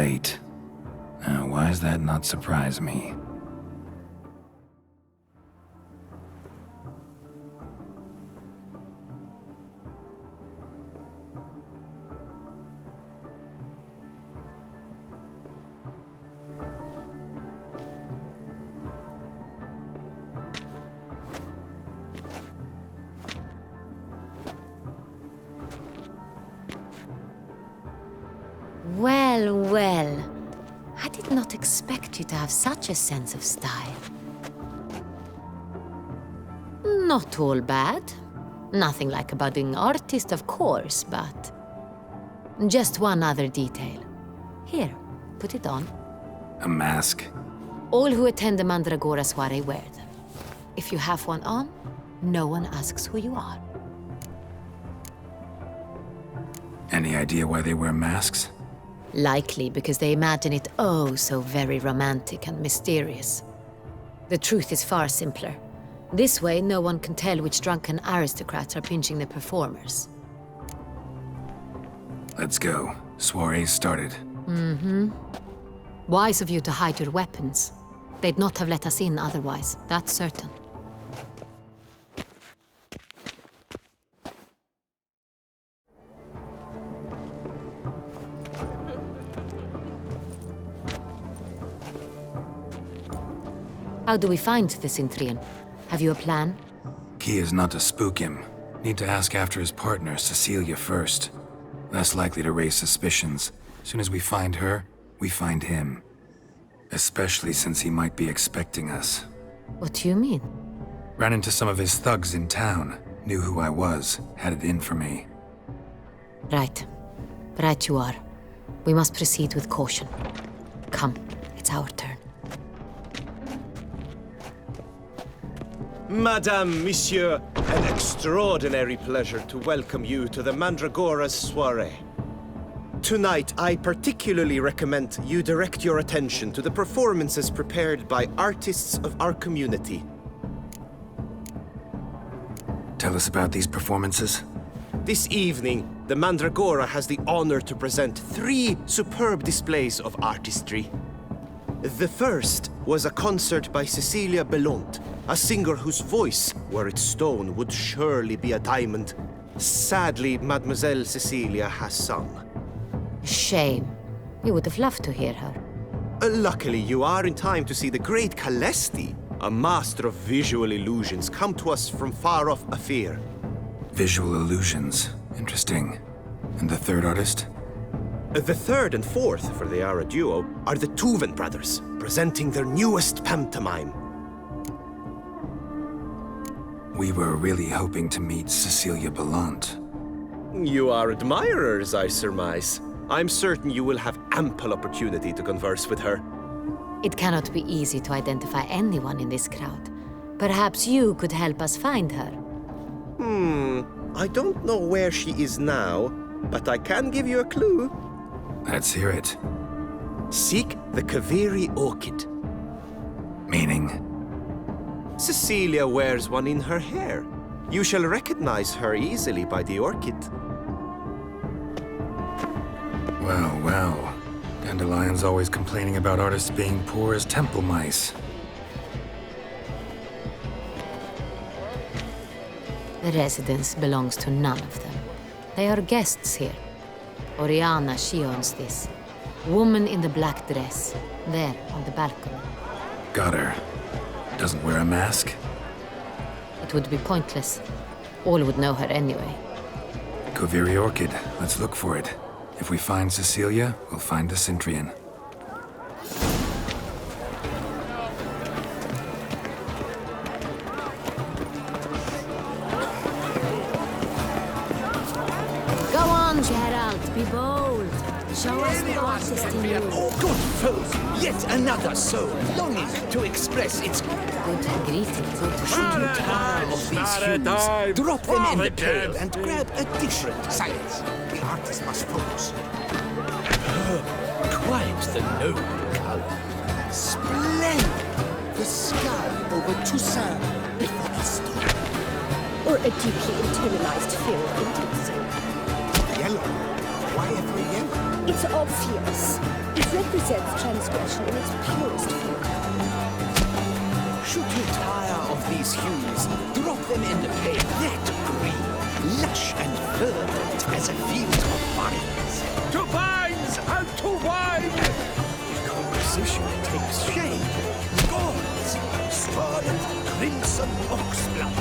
late. Now, why does that not surprise me? Well, well. I did not expect you to have such a sense of style. Not all bad. Nothing like a budding artist, of course, but... just one other detail. Here, put it on. A mask? All who attend the Mandragora soiree wear them. If you have one on, no one asks who you are. Any idea why they wear masks? Likely because they imagine it oh so very romantic and mysterious. The truth is far simpler. This way, no one can tell which drunken aristocrats are pinching the performers. Let's go. Soiree's started. Wise of you to hide your weapons. They'd not have let us in otherwise, that's certain. How do we find the Cintrian? Have you a plan? Key is not to spook him. Need to ask after his partner, Cecilia, first. Less likely to raise suspicions. Soon as we find her, we find him. Especially since he might be expecting us. What do you mean? Ran into some of his thugs in town. Knew who I was. Had it in for me. Right. Right you are. We must proceed with caution. Come, it's our turn. Madame, Monsieur, an extraordinary pleasure to welcome you to the Mandragora's soiree. Tonight, I particularly recommend you direct your attention to the performances prepared by artists of our community. Tell us about these performances. This evening, the Mandragora has the honor to present 3 superb displays of artistry. The first was a concert by Cecilia Bellont, a singer whose voice, were it stone, would surely be a diamond. Sadly, Mademoiselle Cecilia has sung. Shame. We would have loved to hear her. Luckily, you are in time to see the great Calesti, a master of visual illusions, come to us from far off Afir. Visual illusions. Interesting. And the third artist? The third and fourth, for they are a duo, are the Tuven brothers, presenting their newest pantomime. We were really hoping to meet Cecilia Bellont. You are admirers, I surmise. I'm certain you will have ample opportunity to converse with her. It cannot be easy to identify anyone in this crowd. Perhaps you could help us find her. I don't know where she is now, but I can give you a clue. Let's hear it. Seek the Kaveri orchid. Meaning? Cecilia wears one in her hair. You shall recognize her easily by the orchid. Well, well. Dandelion's always complaining about artists being poor as temple mice. The residence belongs to none of them. They are guests here. Oriana, she owns this. Woman in the black dress, there on the balcony. Got her. Doesn't wear a mask? It would be pointless. All would know her anyway. Kaveri orchid. Let's look for it. If we find Cecilia, we'll find the Cintrian. Go on, Geralt, be bold. Show us the artist in you. Oh, good foes! Yet another soul longing to express its Good greeting, good power of these hues. Drop them in the pail and grab a different silence. The artist must focus. Quite the noble color. Splendid! The sky over Toussaint before the storm. Or a deeply internalized fear of intimacy. Yellow. Why ever yellow? It's obvious. It represents transgression in its purest form. Should you tire of these hues, drop them in the pale, that green, lush and verdant as a field of vines. To vines and to wine! The composition takes shape. Gods, scarlet, crimson oxblood.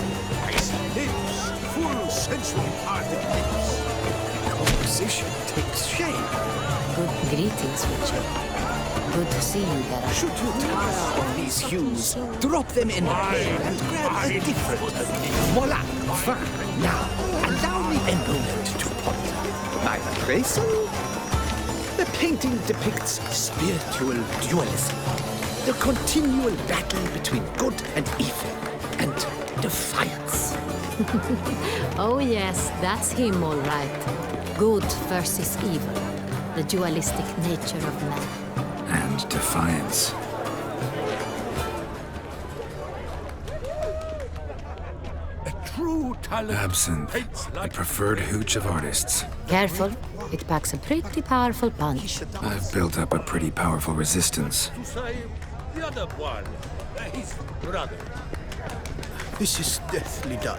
Ice lips, full sensual parted lips. The composition takes shape. Good greetings, Witcher. Good to see you, Geralt. Should you tire of these hues, drop them in the pale and grab a different. Voila! Fine. Now, allow me a moment to ponder. My appraisal? The painting depicts spiritual dualism. The continual battle between good and evil, and defiance. Oh yes, that's him all right. Good versus evil. The dualistic nature of man. And defiance. A true talent. Absinthe, the preferred hooch of artists. Careful, it packs a pretty powerful punch. I've built up a pretty powerful resistance. To say the other one, his brother. This is deathly dull.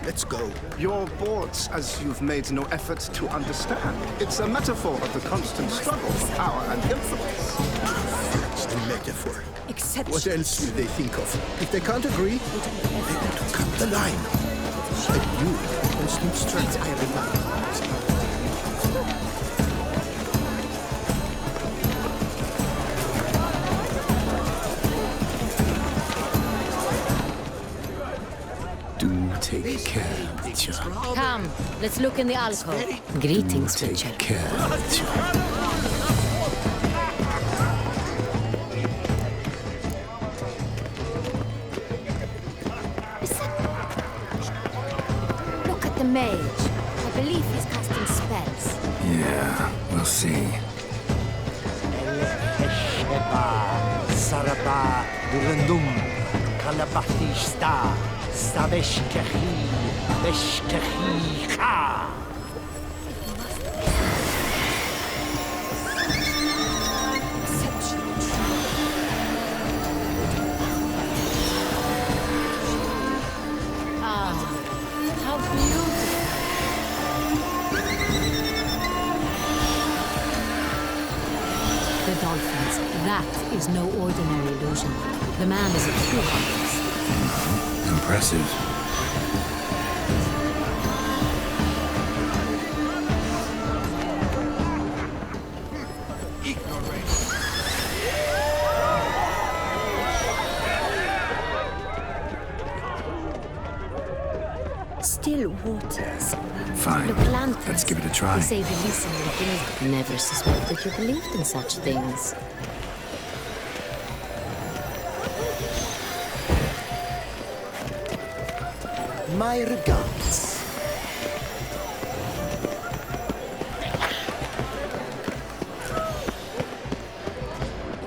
Let's go. You're bored as you've made no effort to understand. It's a metaphor of the constant struggle for power and influence. It's the metaphor. Except What else will they think of? If they can't agree, they got to cut the line. And you, constant strength, I remind. Do take care, Witcher. Come, let's look in the alcove. Greetings, Witcher. Take care, Witcher. Look at the mage. I believe he's casting spells. Yeah, we'll see. Saraba Durandum Kalabathista Saveshkahi Veshkahi Ka. Ah, how beautiful. The dolphins. That is no ordinary illusion. The man is a true artist. Impressive. still waters. Fine. The plant. Let's give it a try. They say releasing things. Never suspected you believed in such things. My regards.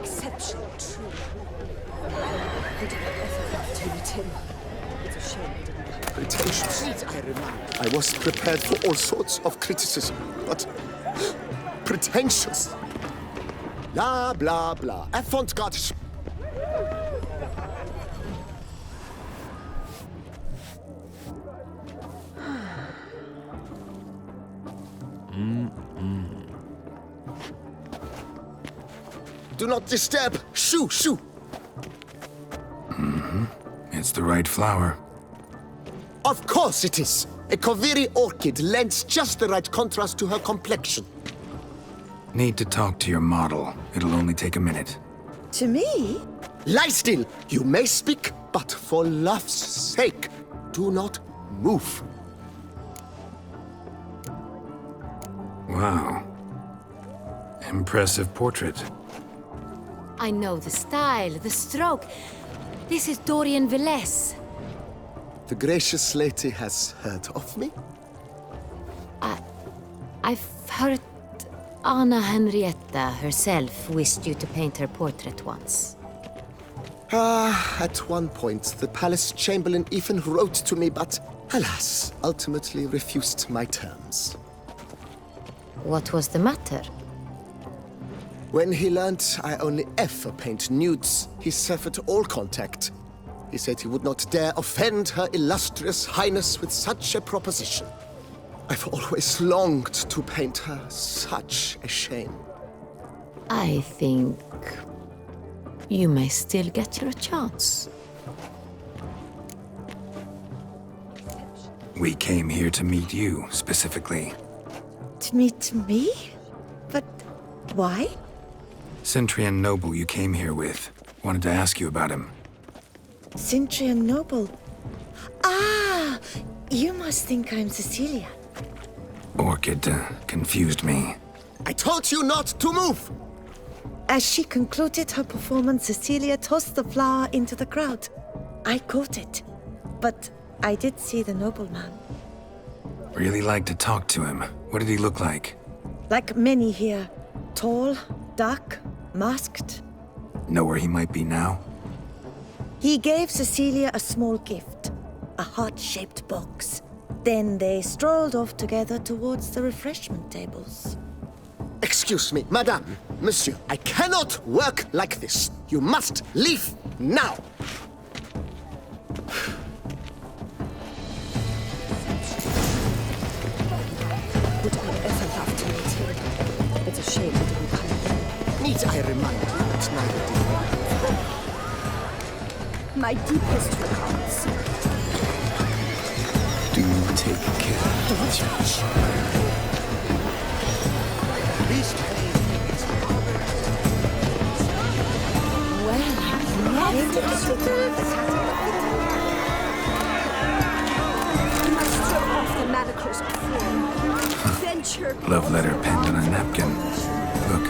Exceptional, true. Would have ever loved to meet him. It's a shame I didn't. Pretentious. I was prepared for all sorts of criticism, but pretentious. Blah, blah, blah. Avant-garde. Do not disturb. Shoo, shoo. It's the right flower. Of course it is. A Koviri orchid lends just the right contrast to her complexion. Need to talk to your model. It'll only take a minute. To me? Lie still. You may speak, but for love's sake, do not move. Wow. Impressive portrait. I know the style, the stroke. This is Dorian Velez. The gracious lady has heard of me? I've heard Anna Henrietta herself wished you to paint her portrait once. At one point, the palace chamberlain even wrote to me, but alas, ultimately refused my terms. What was the matter? When he learnt I only ever paint nudes, he severed all contact. He said he would not dare offend Her Illustrious Highness with such a proposition. I've always longed to paint her. Such a shame. I think you may still get your chance. We came here to meet you, specifically. To meet me? But why? Centrian Noble you came here with. Wanted to ask you about him. Centrian Noble. Ah! You must think I'm Cecilia. Orchid confused me. I told you not to move! As she concluded her performance, Cecilia tossed the flower into the crowd. I caught it, but I did see the nobleman. Really like to talk to him. What did he look like? Like many here. Tall, dark, masked. Know where he might be now? He gave Cecilia a small gift, a heart-shaped box. Then they strolled off together towards the refreshment tables. Excuse me, madame, monsieur, I cannot work like this. You must leave now. Would I ever love to meet him? It's a shame he didn't come again. Need I remind you that neither did you? My deepest regards. Do take care. Don't touch. This pain is You must throw off the manicures before. Venture. Love letter penned on a napkin. Look,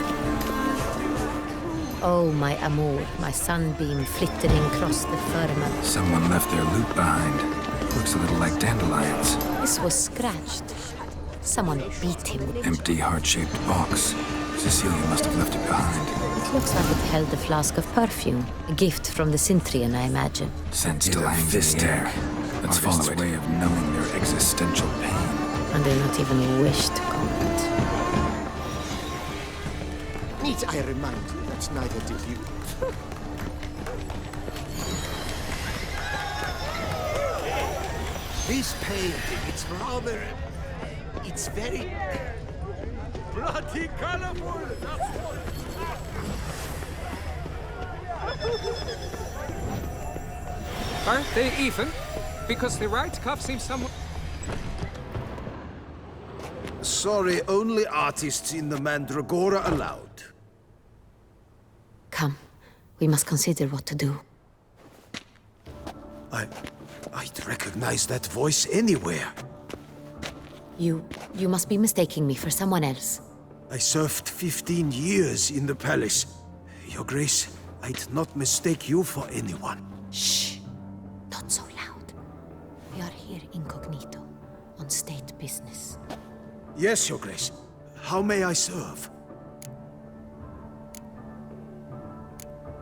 Oh, my amour, my sunbeam flittering across the firmament. someone left their loot behind. Looks a little like dandelions. This was scratched. Someone beat him. Empty heart-shaped box. Cecilia must have left it behind. It looks like it held a flask of perfume. A gift from the Cintrian, I imagine. Scent still hangs in the air. Let's follow it. Way of numbing their existential pain. And they not even wish to comment. Need I remind you that neither did you? This painting, it's rather... It's very... Bloody colorful! Aren't they even? Because the right cuff seems somewhat... Sorry, only artists in the Mandragora allowed. Come, we must consider what to do. I'd recognize that voice anywhere. You must be mistaking me for someone else. I served 15 years in the palace. Your Grace, I'd not mistake you for anyone. Shh! Not so loud. We are here incognito, on state business. Yes, Your Grace. How may I serve?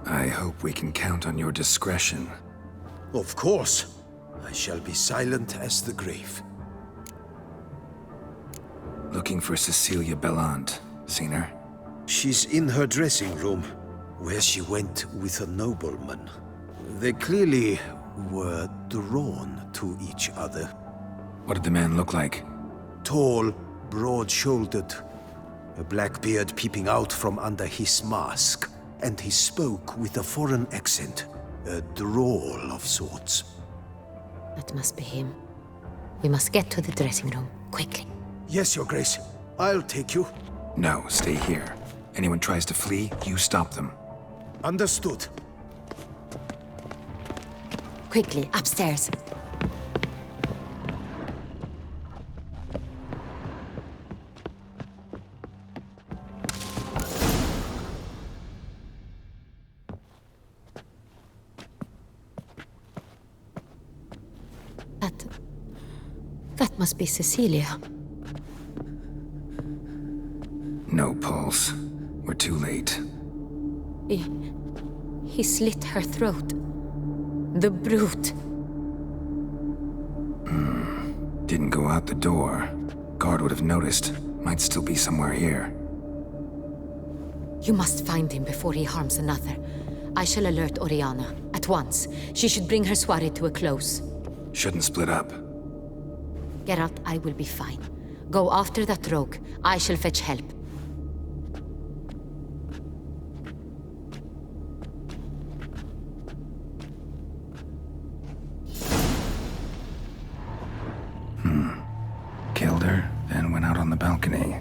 I hope we can count on your discretion. Of course. I shall be silent as the grave. Looking for Cecilia Bellant. Seen her? She's in her dressing room, where she went with a nobleman. They clearly were drawn to each other. What did the man look like? Tall, broad-shouldered, a black beard peeping out from under his mask, and he spoke with a foreign accent, a drawl of sorts. That must be him. We must get to the dressing room, quickly. Yes, Your Grace. I'll take you. No, stay here. Anyone tries to flee, you stop them. Understood. Quickly, upstairs. That must be Cecilia. No pulse. We're too late. He slit her throat. The brute. Didn't go out the door. Guard would have noticed. Might still be somewhere here. You must find him before he harms another. I shall alert Oriana at once. She should bring her soirée to a close. Shouldn't split up. Geralt, I will be fine. Go after that rogue. I shall fetch help. Killed her, then went out on the balcony.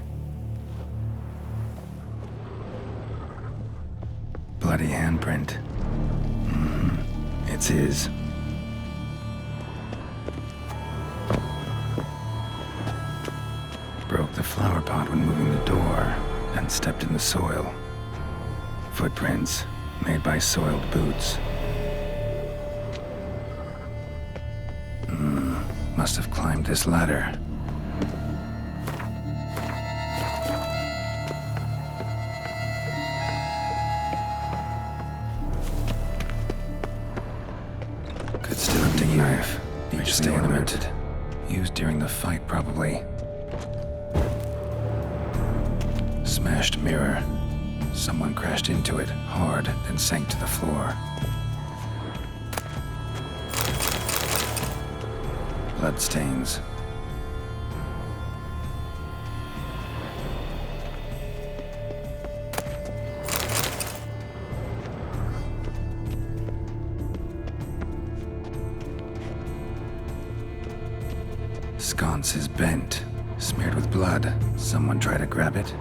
Bloody handprint. It's his. Broke the flower pot when moving the door, and stepped in the soil. Footprints, made by soiled boots. Must have climbed this ladder. Could still have a knife, richly ornamented. Used during the fight, probably. Smashed mirror. Someone crashed into it hard, then sank to the floor. Bloodstains. Sconce is bent, smeared with blood. Someone try to grab it?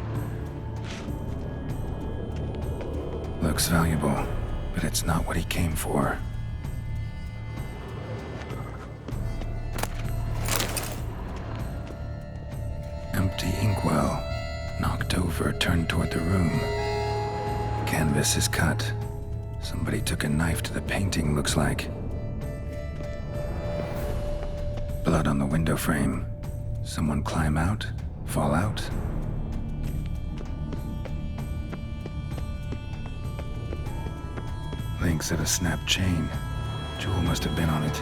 Looks valuable, but it's not what he came for. Empty inkwell. Knocked over, turned toward the room. Canvas is cut. Somebody took a knife to the painting, looks like. Blood on the window frame. Someone climb out? Fall out? Links of a snapped chain. Jewel must have been on it.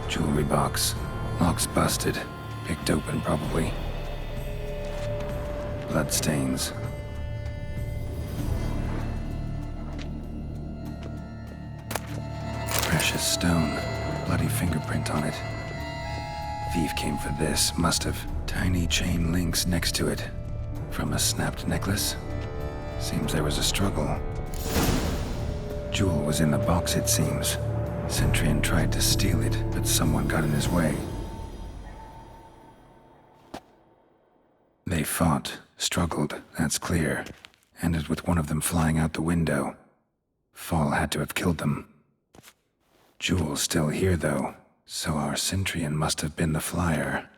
Jewelry box. Lock's busted. Picked open, probably. Bloodstains. Precious stone. Bloody fingerprint on it. Thief came for this, must have. Tiny chain links next to it. From a snapped necklace? Seems there was a struggle. Jewel was in the box, it seems. Centurion tried to steal it, but someone got in his way. They fought, struggled, that's clear. Ended with one of them flying out the window. Fall had to have killed them. Jewel's still here, though, so our Centurion must have been the flyer.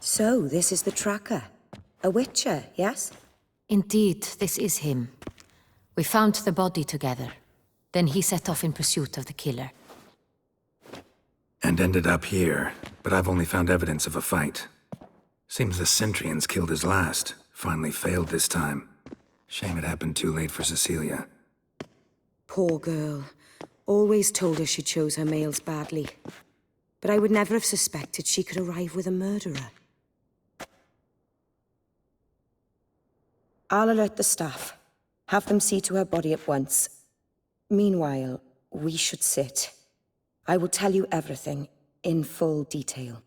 So, this is the tracker. A witcher, yes? Indeed, this is him. We found the body together. Then he set off in pursuit of the killer. And ended up here, but I've only found evidence of a fight. Seems the Centurions killed his last. Finally failed this time. Shame it happened too late for Cecilia. Poor girl. Always told her she chose her males badly. But I would never have suspected she could arrive with a murderer. I'll alert the staff. Have them see to her body at once. Meanwhile, we should sit. I will tell you everything, in full detail.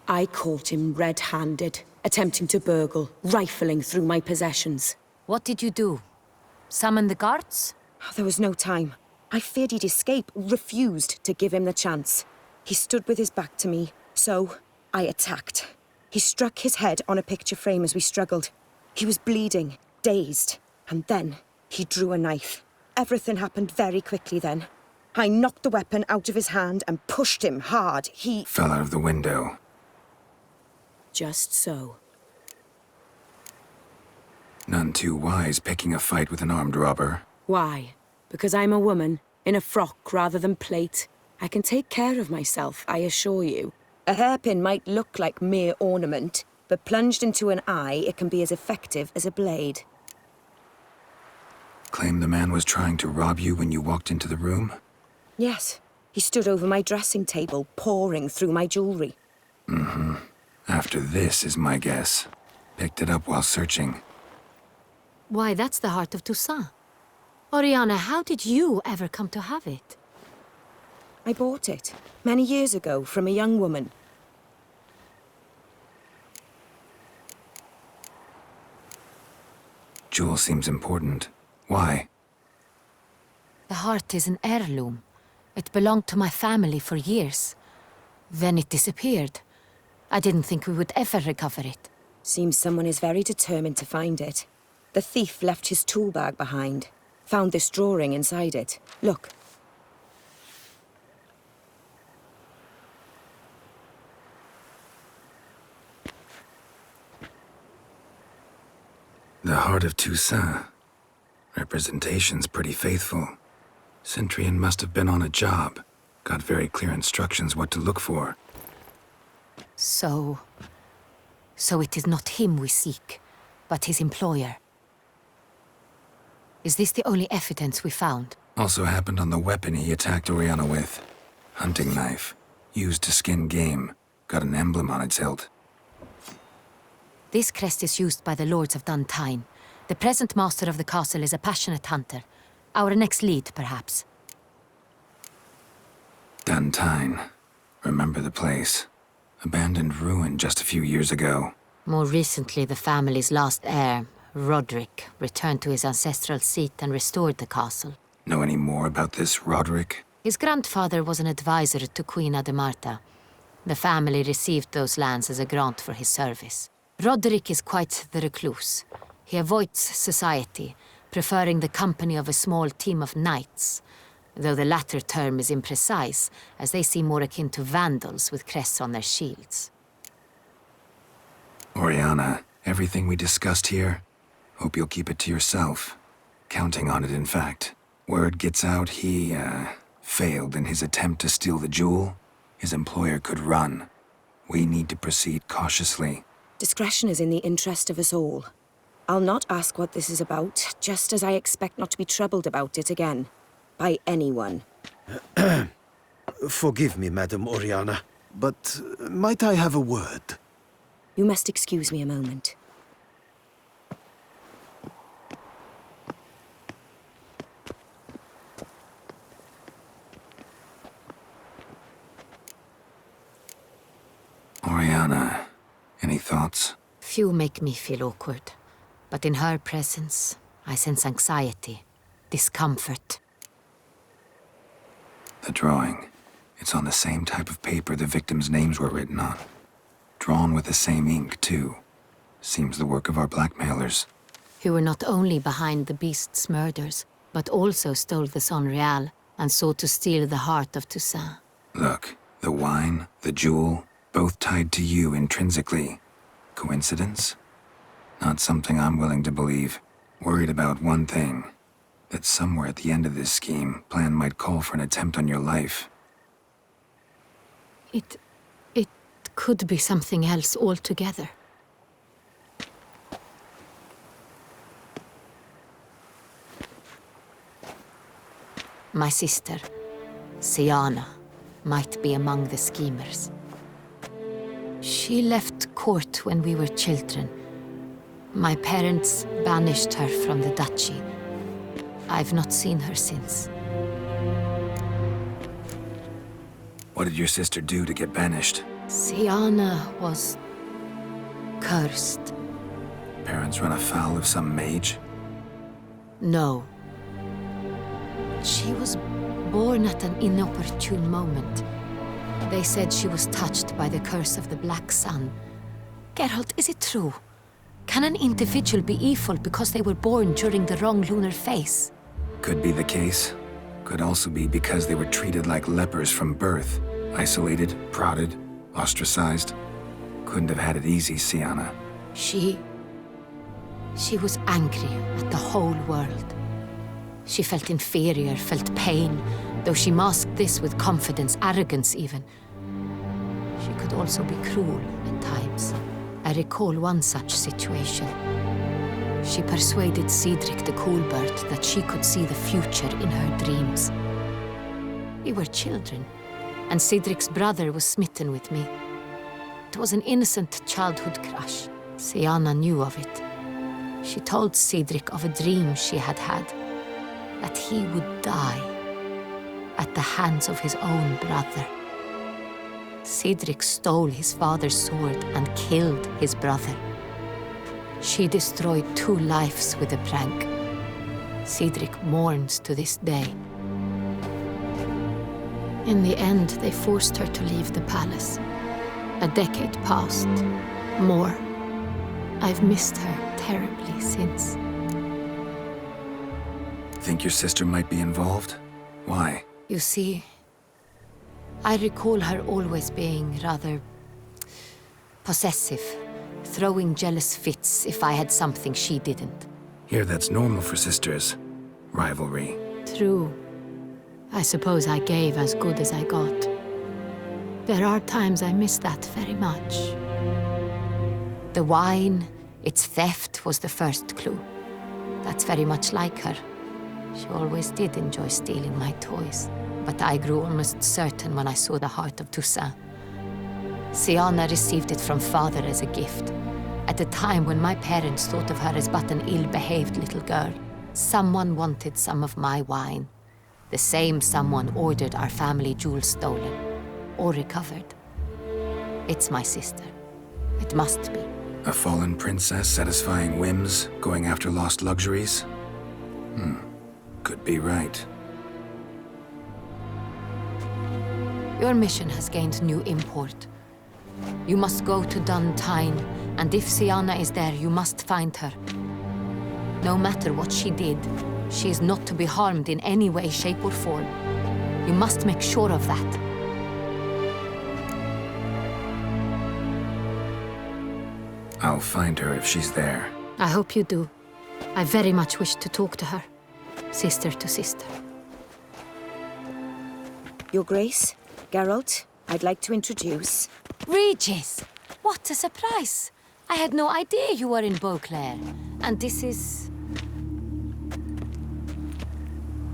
I caught him red-handed, attempting to burgle, rifling through my possessions. What did you do? Summon the guards? There was no time. I feared he'd escape, refused to give him the chance. He stood with his back to me, so I attacked. He struck his head on a picture frame as we struggled. He was bleeding, dazed, and then he drew a knife. Everything happened very quickly then. I knocked the weapon out of his hand and pushed him hard. He Fell out of the window. Just so. None too wise picking a fight with an armed robber. Why? Because I'm a woman, in a frock rather than plate. I can take care of myself, I assure you. A hairpin might look like mere ornament, but plunged into an eye, it can be as effective as a blade. Claim the man was trying to rob you when you walked into the room? Yes. He stood over my dressing table, poring through my jewelry. Mm-hmm. After this is my guess. Picked it up while searching. Why, that's the heart of Toussaint. Oriana, how did you ever come to have it? I bought it, many years ago, from a young woman. Jewel seems important. Why? The heart is an heirloom. It belonged to my family for years. Then it disappeared. I didn't think we would ever recover it. Seems someone is very determined to find it. The thief left his tool bag behind. Found this drawing inside it. Look. The heart of Toussaint. Representation's pretty faithful. Centurion must have been on a job. Got very clear instructions what to look for. So it is not him we seek, but his employer. Is this the only evidence we found? Also happened on the weapon he attacked Oriana with. Hunting knife. Used to skin game. Got an emblem on its hilt. This crest is used by the Lords of Duntine. The present master of the castle is a passionate hunter. Our next lead, perhaps. Duntine. Remember the place. Abandoned ruin just a few years ago. More recently, the family's last heir, Roderick, returned to his ancestral seat and restored the castle. Know any more about this Roderick? His grandfather was an advisor to Queen Ademarta. The family received those lands as a grant for his service. Roderick is quite the recluse. He avoids society, preferring the company of a small team of knights, though the latter term is imprecise, as they seem more akin to vandals with crests on their shields. Oriana, everything we discussed here, hope you'll keep it to yourself. Counting on it, in fact. Word gets out he, failed in his attempt to steal the jewel. His employer could run. We need to proceed cautiously. Discretion is in the interest of us all. I'll not ask what this is about, just as I expect not to be troubled about it again. By anyone. Forgive me, Madam Oriana, but might I have a word? You must excuse me a moment. Oriana, any thoughts? Few make me feel awkward, but in her presence, I sense anxiety, discomfort. The drawing. It's on the same type of paper the victims' names were written on. Drawn with the same ink, too. Seems the work of our blackmailers. Who were not only behind the beast's murders, but also stole the Son Real and sought to steal the heart of Toussaint. Look, the wine, the jewel, both tied to you intrinsically. Coincidence? Not something I'm willing to believe. Worried about one thing. That somewhere at the end of this scheme, plan might call for an attempt on your life. It could be something else altogether. My sister, Siana, might be among the schemers. She left court when we were children. My parents banished her from the duchy. I've not seen her since. What did your sister do to get banished? Siana was cursed. Parents run afoul of some mage? No. She was born at an inopportune moment. They said she was touched by the curse of the Black Sun. Geralt, is it true? Can an individual be evil because they were born during the wrong lunar phase? Could be the case. Could also be because they were treated like lepers from birth. Isolated, prodded, ostracized. Couldn't have had it easy, Siana. She was angry at the whole world. She felt inferior, felt pain, Though she masked this with confidence, arrogance even, she could also be cruel at times. I recall one such situation. She persuaded Cedric the Coolbird that she could see the future in her dreams. We were children, and Cedric's brother was smitten with me. It was an innocent childhood crush. Syanna knew of it. She told Cedric of a dream she had had, that he would die at the hands of his own brother. Cedric stole his father's sword and killed his brother. She destroyed 2 lives with a prank. Cedric mourns to this day. In the end, they forced her to leave the palace. A decade passed. More. I've missed her terribly since. Think your sister might be involved? Why? You see, I recall her always being rather possessive, throwing jealous fits if I had something she didn't. Here, that's normal for sisters. Rivalry. True. I suppose I gave as good as I got. There are times I miss that very much. The wine, its theft, was the first clue. That's very much like her. She always did enjoy stealing my toys. But I grew almost certain when I saw the heart of Toussaint. Syanna received it from father as a gift. At a time when my parents thought of her as but an ill-behaved little girl. Someone wanted some of my wine. The same someone ordered our family jewels stolen. Or recovered. It's my sister. It must be. A fallen princess satisfying whims, going after lost luxuries? Could be right. Your mission has gained new import. You must go to Dun Tine, and if Syanna is there, you must find her. No matter what she did, she is not to be harmed in any way, shape, or form. You must make sure of that. I'll find her if she's there. I hope you do. I very much wish to talk to her. Sister to sister. Your Grace, Geralt, I'd like to introduce... Regis! What a surprise! I had no idea you were in Beauclair. And this is...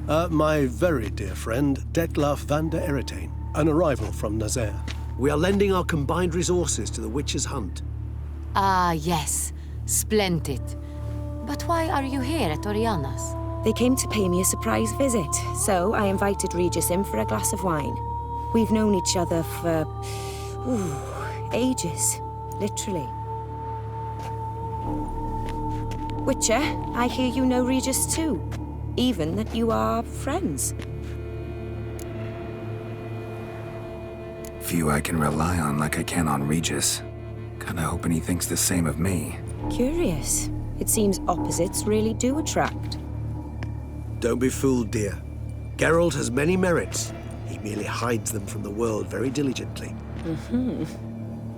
My very dear friend, Detlaf van der Eretain, an arrival from Nazaire. We are lending our combined resources to the Witch's Hunt. Ah, yes. Splendid. But why are you here at Oriana's? They came to pay me a surprise visit, so I invited Regis in for a glass of wine. We've known each other for... ages. Literally. Witcher, I hear you know Regis too. Even that you are friends. Few I can rely on like I can on Regis. Kinda hoping he thinks the same of me. Curious. It seems opposites really do attract. Don't be fooled, dear. Geralt has many merits. He merely hides them from the world very diligently.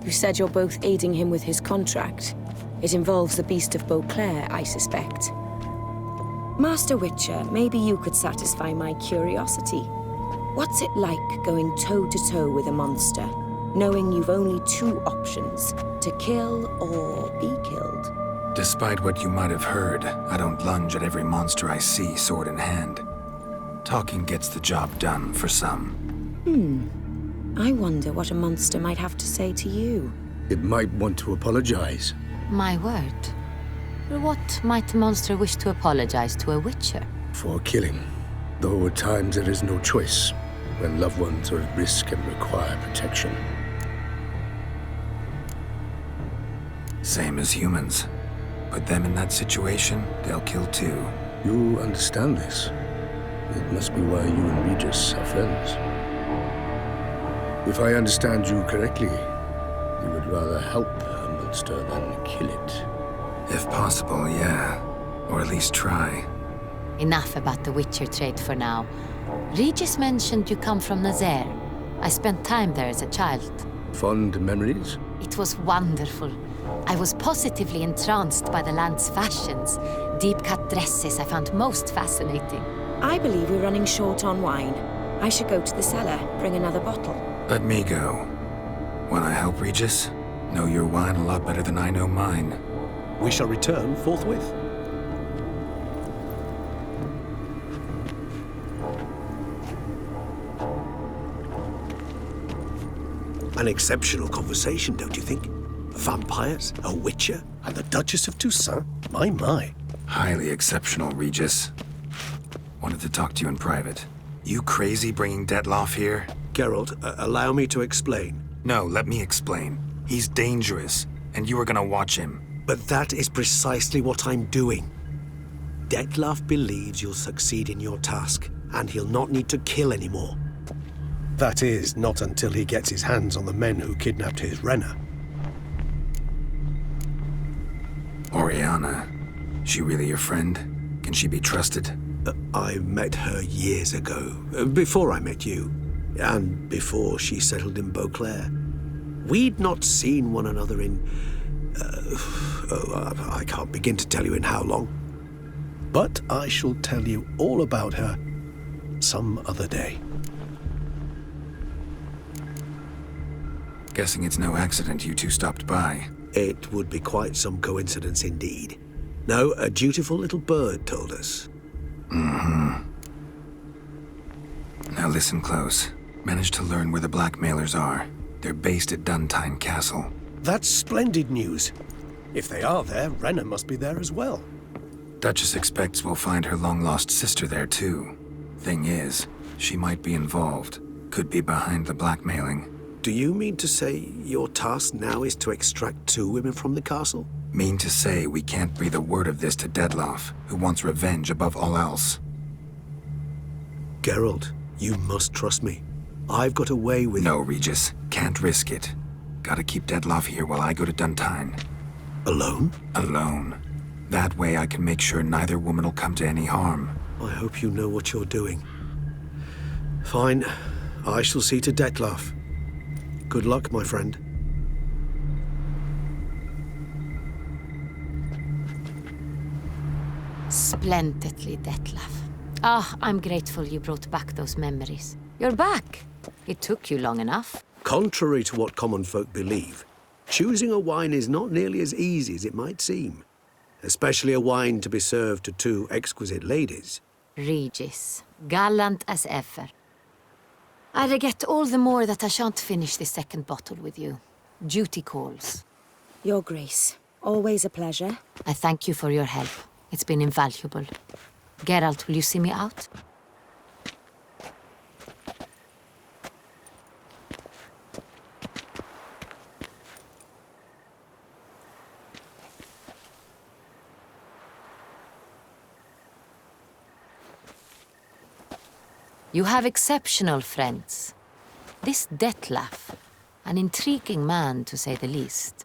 You said you're both aiding him with his contract. It involves the Beast of Beauclair, I suspect. Master Witcher, maybe you could satisfy my curiosity. What's it like going toe-to-toe with a monster, knowing you've only 2 options, to kill or be killed? Despite what you might have heard, I don't lunge at every monster I see sword in hand. Talking gets the job done for some. I wonder what a monster might have to say to you. It might want to apologize. My word. What might a monster wish to apologize to a witcher? For killing. Though at times there is no choice, when loved ones are at risk and require protection. Same as humans. Put them in that situation, they'll kill too. You understand this. It must be why you and Regis are friends. If I understand you correctly, you would rather help a monster than kill it. If possible, yeah. Or at least try. Enough about the Witcher trade for now. Regis mentioned you come from Nazaire. I spent time there as a child. Fond memories? It was wonderful. I was positively entranced by the land's fashions. Deep-cut dresses I found most fascinating. I believe we're running short on wine. I should go to the cellar, bring another bottle. Let me go. Wanna help, Regis? Know your wine a lot better than I know mine. We shall return forthwith. An exceptional conversation, don't you think? Vampires, a witcher, And the Duchess of Toussaint? My. Highly exceptional, Regis. Wanted to talk to you in private. You crazy bringing Detloff here? Geralt, allow me to explain. No, let me explain. He's dangerous, and you were gonna watch him. But that is precisely what I'm doing. Detlaff believes you'll succeed in your task, and he'll not need to kill anymore. That is, not until he gets his hands on the men who kidnapped his Renna. Oriana. She really your friend? Can she be trusted? I met her years ago, before I met you, and before she settled in Beauclair. We'd not seen one another in... I can't begin to tell you in how long. But I shall tell you all about her some other day. Guessing it's no accident you two stopped by. It would be quite some coincidence indeed. No, a dutiful little bird told us. Mm-hmm. Now listen close. Managed to learn where the blackmailers are. They're based at Duntine Castle. That's splendid news. If they are there, Renna must be there as well. Duchess expects we'll find her long-lost sister there too. Thing is, she might be involved. Could be behind the blackmailing. Do you mean to say your task now is to extract 2 women from the castle? Mean to say we can't breathe a word of this to Detloff, who wants revenge above all else. Geralt, you must trust me. I've got a way with... No, Regis. Can't risk it. Gotta keep Detloff here while I go to Duntine. Alone? Alone. That way I can make sure neither woman will come to any harm. I hope you know what you're doing. Fine. I shall see to Detloff. Good luck, my friend. Splendidly, Detlaff. Ah, I'm grateful you brought back those memories. You're back. It took you long enough. Contrary to what common folk believe, choosing a wine is not nearly as easy as it might seem. Especially a wine to be served to 2 exquisite ladies. Regis, gallant as ever. I regret all the more that I shan't finish this second bottle with you. Duty calls. Your Grace, always a pleasure. I thank you for your help. It's been invaluable. Geralt, will you see me out? You have exceptional friends. This Detlaff, an intriguing man to say the least.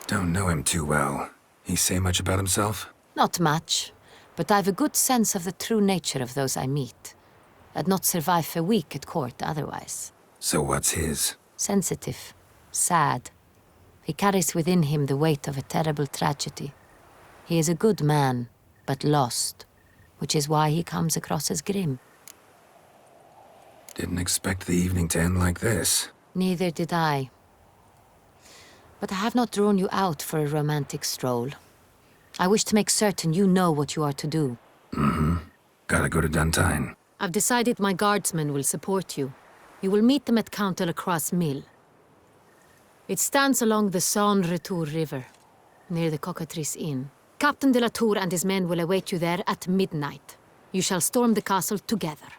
Don't know him too well. He say much about himself? Not much, but I've a good sense of the true nature of those I meet. I'd not survive a week at court otherwise. So what's his? Sensitive, sad. He carries within him the weight of a terrible tragedy. He is a good man, but lost, which is why he comes across as grim. Didn't expect the evening to end like this. Neither did I. But I have not drawn you out for a romantic stroll. I wish to make certain you know what you are to do. Mm-hmm. Gotta go to Duntine. I've decided my guardsmen will support you. You will meet them at Count Delacroix' mill. It stands along the Saône-Retour River, near the Cockatrice Inn. Captain de la Tour and his men will await you there at midnight. You shall storm the castle together.